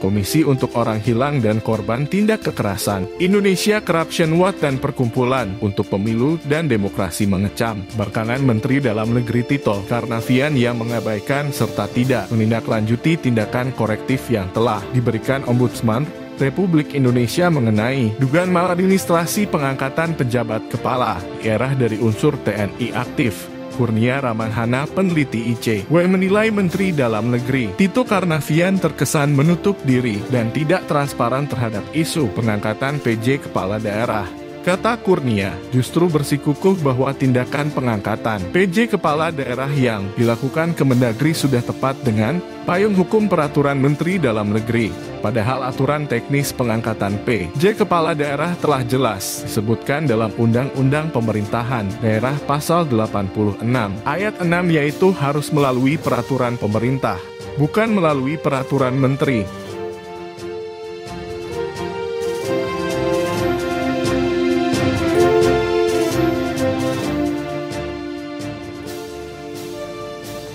Komisi untuk Orang Hilang dan Korban Tindak Kekerasan, Indonesia Corruption Watch dan Perkumpulan untuk Pemilu dan Demokrasi mengecam belakangan Menteri Dalam Negeri Tito Karnavian yang mengabaikan serta tidak menindaklanjuti tindakan korektif yang telah diberikan Ombudsman Republik Indonesia mengenai dugaan maladministrasi pengangkatan pejabat kepala daerah dari unsur TNI aktif. Kurnia Ramanhana, peneliti ICW, menilai Menteri Dalam Negeri Tito Karnavian terkesan menutup diri dan tidak transparan terhadap isu pengangkatan PJ Kepala Daerah. Kata Kurnia, justru bersikukuh bahwa tindakan pengangkatan PJ Kepala Daerah yang dilakukan Kemendagri sudah tepat dengan payung hukum peraturan Menteri Dalam Negeri. Padahal aturan teknis pengangkatan PJ Kepala Daerah telah jelas disebutkan dalam Undang-Undang Pemerintahan Daerah Pasal 86 Ayat 6 yaitu harus melalui peraturan pemerintah, bukan melalui peraturan menteri.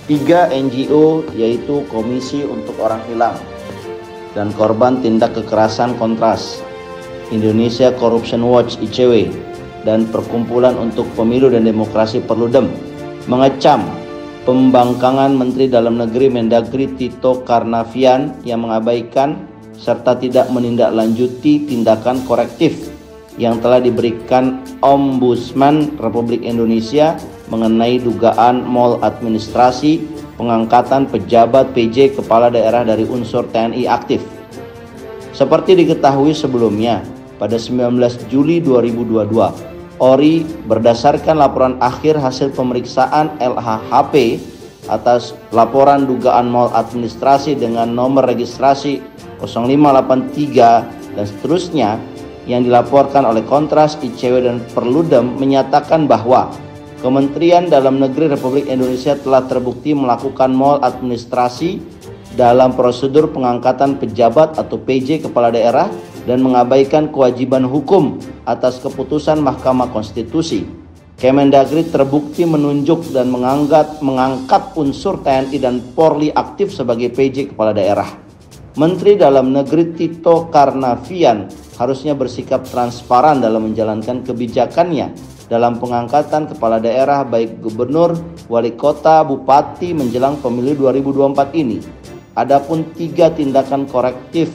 Tiga NGO yaitu Komisi untuk Orang Hilang dan Korban Tindak Kekerasan Kontras, Indonesia Corruption Watch ICW, dan Perkumpulan untuk Pemilu dan Demokrasi Perludem mengecam pembangkangan Menteri Dalam Negeri Mendagri Tito Karnavian yang mengabaikan serta tidak menindaklanjuti tindakan korektif yang telah diberikan Ombudsman Republik Indonesia mengenai dugaan maladministrasi pengangkatan pejabat PJ Kepala Daerah dari unsur TNI aktif. Seperti diketahui sebelumnya, pada 19 Juli 2022, ORI berdasarkan laporan akhir hasil pemeriksaan LHHP atas laporan dugaan maladministrasi dengan nomor registrasi 0583 dan seterusnya yang dilaporkan oleh Kontras, ICW, dan Perludem menyatakan bahwa Kementerian Dalam Negeri Republik Indonesia telah terbukti melakukan maladministrasi dalam prosedur pengangkatan pejabat atau PJ Kepala Daerah dan mengabaikan kewajiban hukum atas keputusan Mahkamah Konstitusi. Kemendagri terbukti menunjuk dan mengangkat unsur TNI dan Polri aktif sebagai PJ Kepala Daerah. Menteri Dalam Negeri Tito Karnavian harusnya bersikap transparan dalam menjalankan kebijakannya dalam pengangkatan kepala daerah baik gubernur, wali kota, bupati menjelang pemilu 2024 ini. Adapun tiga tindakan korektif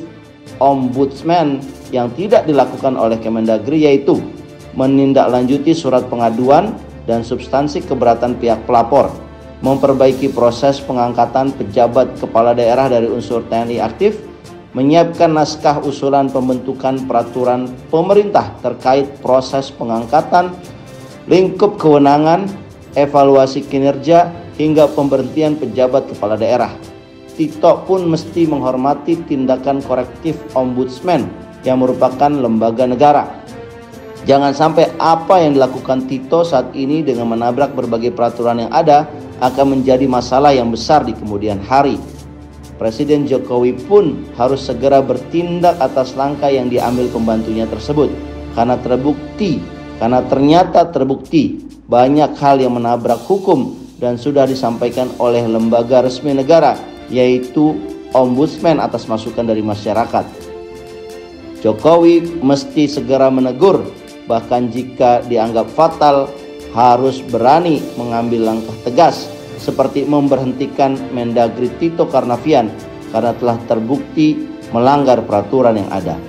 Ombudsman yang tidak dilakukan oleh Kemendagri yaitu menindaklanjuti surat pengaduan dan substansi keberatan pihak pelapor, memperbaiki proses pengangkatan pejabat kepala daerah dari unsur TNI aktif, menyiapkan naskah usulan pembentukan peraturan pemerintah terkait proses pengangkatan, lingkup kewenangan, evaluasi kinerja, hingga pemberhentian pejabat kepala daerah. Tito pun mesti menghormati tindakan korektif Ombudsman yang merupakan lembaga negara. Jangan sampai apa yang dilakukan Tito saat ini dengan menabrak berbagai peraturan yang ada akan menjadi masalah yang besar di kemudian hari. Presiden Jokowi pun harus segera bertindak atas langkah yang diambil pembantunya tersebut karena ternyata terbukti banyak hal yang menabrak hukum dan sudah disampaikan oleh lembaga resmi negara yaitu Ombudsman atas masukan dari masyarakat. Jokowi mesti segera menegur, bahkan jika dianggap fatal harus berani mengambil langkah tegas seperti memberhentikan Mendagri Tito Karnavian karena telah terbukti melanggar peraturan yang ada.